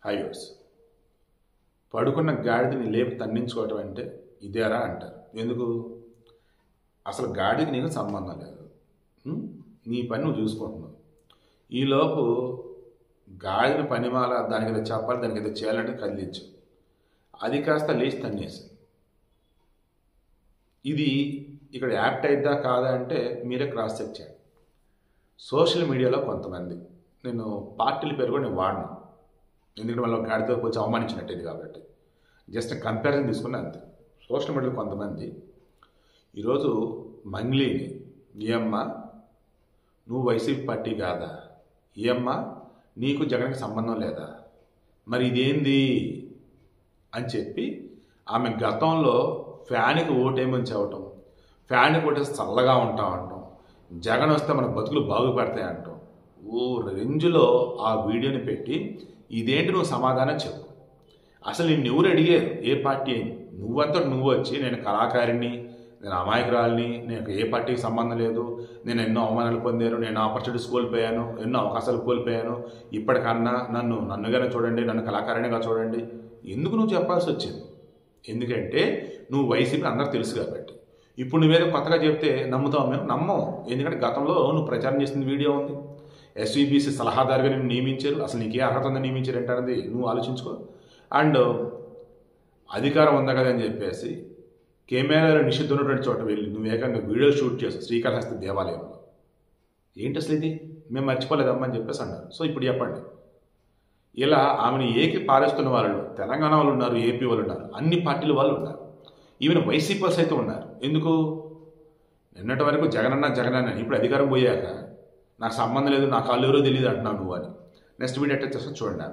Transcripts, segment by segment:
హైవర్స్ పడుకున్న గాడిదని లేపి తన్నించుకోవటం అంటే ఇదేరా అంటారు. ఎందుకు? అసలు గాడికి నీకు సంబంధం లేదు, నీ పని నువ్వు చూసుకుంటున్నావు. ఈలోపు గాడిని పనిమాల దానికి ఏదో చెప్పాలి, దానికి ఏదో చేయాలంటే కదిలించు, అది కాస్త లేచి తన్నేసి. ఇది ఇక్కడ యాప్ట్ అయిద్దా కాదా అంటే మీరే క్రాస్ చెక్ చేయండి. సోషల్ మీడియాలో కొంతమంది, నేను పార్టీల పేరు కూడా నేను వాడను, ఎందుకంటే వాళ్ళు గాడితో కొంచెం అవమానించినట్టేది కాబట్టి జస్ట్ కంపారిజన్ తీసుకున్నా అంతే. సోషల్ మీడియాలో కొంతమంది ఈరోజు మంగ్లీని, ఏమ్మ నువ్వు వైసీపీ పార్టీ కాదా, ఏమ్మ నీకు జగన్కి సంబంధం లేదా, మరి ఇదేంది అని చెప్పి ఆమె గతంలో ఫ్యాన్కి ఓటేమని చెప్పటం, ఫ్యాన్కి ఓటేసి చల్లగా ఉంటాం అంటాం, జగన్ వస్తే మన బతుకులు బాగుపడతాయి అంటాం. ఓ రేంజ్లో ఆ వీడియోని పెట్టి ఇదేంటి నువ్వు సమాధానం చెప్పు. అసలు నేను ఎవరు అడిగారు, ఏ పార్టీ అని? నువ్వంతా నువ్వు వచ్చి నేను కళాకారిని, నేను అమాయకురాలిని, నేను ఏ పార్టీకి సంబంధం లేదు, నేను ఎన్నో అవమానాలు పొందాను, నేను ఆపర్చునిటీస్ కోల్పోయాను, ఎన్నో అవకాశాలు కోల్పోయాను, ఇప్పటికన్నా నన్నుగానే చూడండి, నన్ను కళాకారిణిగా చూడండి. ఎందుకు నువ్వు చెప్పాల్సి వచ్చింది? ఎందుకంటే నువ్వు వైసీపీ అందరికి తెలుసు కాబట్టి. ఇప్పుడు నువ్వేదో కొత్తగా చెప్తే నమ్ముతావు, మేము నమ్మం. ఎందుకంటే గతంలో నువ్వు ప్రచారం చేసిన వీడియో ఉంది, ఎస్వీబీసీ సలహాదారుగా నేను నియమించారు, అసలు నీకే అర్హత ఉందని నియమించారు ఏంటనేది నువ్వు ఆలోచించుకో. అండ్ అధికారం ఉందా కదా అని చెప్పేసి కెమెరాలో నిషిద్ధం ఉన్నటువంటి చోట వెళ్ళి నువ్వు ఏకంగా వీడియో షూట్ చేస్తావు శ్రీకాళహస్తి దేవాలయంలో. ఏంటి అసలు ఇది? మేము మర్చిపోలేదమ్మా అని చెప్పేసి అన్నారు. సో ఇప్పుడు చెప్పండి, ఇలా ఆమెను ఏకి పారేస్తున్న వాళ్ళు తెలంగాణ వాళ్ళు ఉన్నారు, ఏపీ వాళ్ళు ఉన్నారు, అన్ని పార్టీల వాళ్ళు ఉన్నారు, ఈవెన్ వైసీపీ సైతం ఉన్నారు. ఎందుకు? నిన్నటి వరకు జగనన్న ఇప్పుడు అధికారం పోయాక నాకు సంబంధం లేదు, నాకు వాళ్ళు ఎవరో తెలియదు అంటున్నావు నువ్వు అని. నెక్స్ట్ వీడియో ఎట్లా చేస్తా చూడండి.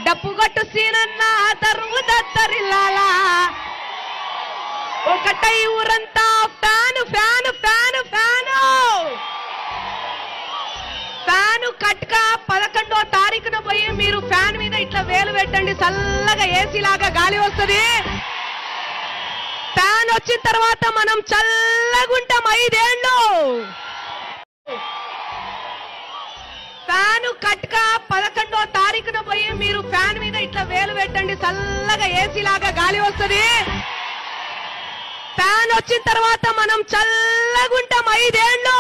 డప్పుగట్టు సీనన్న తరువుదత్తరిల్లాలా ఒకటై ఊరంతా fan fan fan fan fan కట్క 11వ తారీఖున పోయి మీరు ఫ్యాన్ మీద ఇట్లా వేలు పెట్టండి, చల్లగా ఏసీ లాగా గాలి వస్తుంది. ఫ్యాన్ వచ్చిన తర్వాత మనం చల్లగుంటాం 5 ఏళ్ళు. ఫ్యాను కట్క 11వ తారీఖున పోయి మీరు ఫ్యాన్ మీద ఇట్లా వేలు పెట్టండి, చల్లగా ఏసీ లాగా గాలి వస్తుంది. ఫ్యాన్ వచ్చిన తర్వాత మనం చల్లగుంటాం 5 ఏళ్ళు.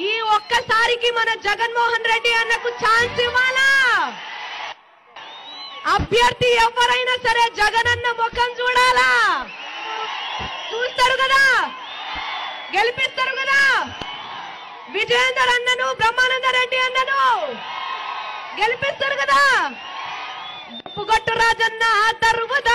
ఈ ఒక్కసారికి మన జగన్మోహన్ రెడ్డి అన్నకు ఛాన్స్ ఇవ్వాలా? అభ్యర్థి ఎవరైనా సరే జగనన్న ముఖం చూడాలా? చూస్తారు కదా, గెలిపిస్తారు కదా. విజయేందర్ అన్నను, బ్రహ్మానంద రెడ్డి అన్నను గెలిపిస్తారు కదా. డప్పుగట్టు రాజన్న తరువాత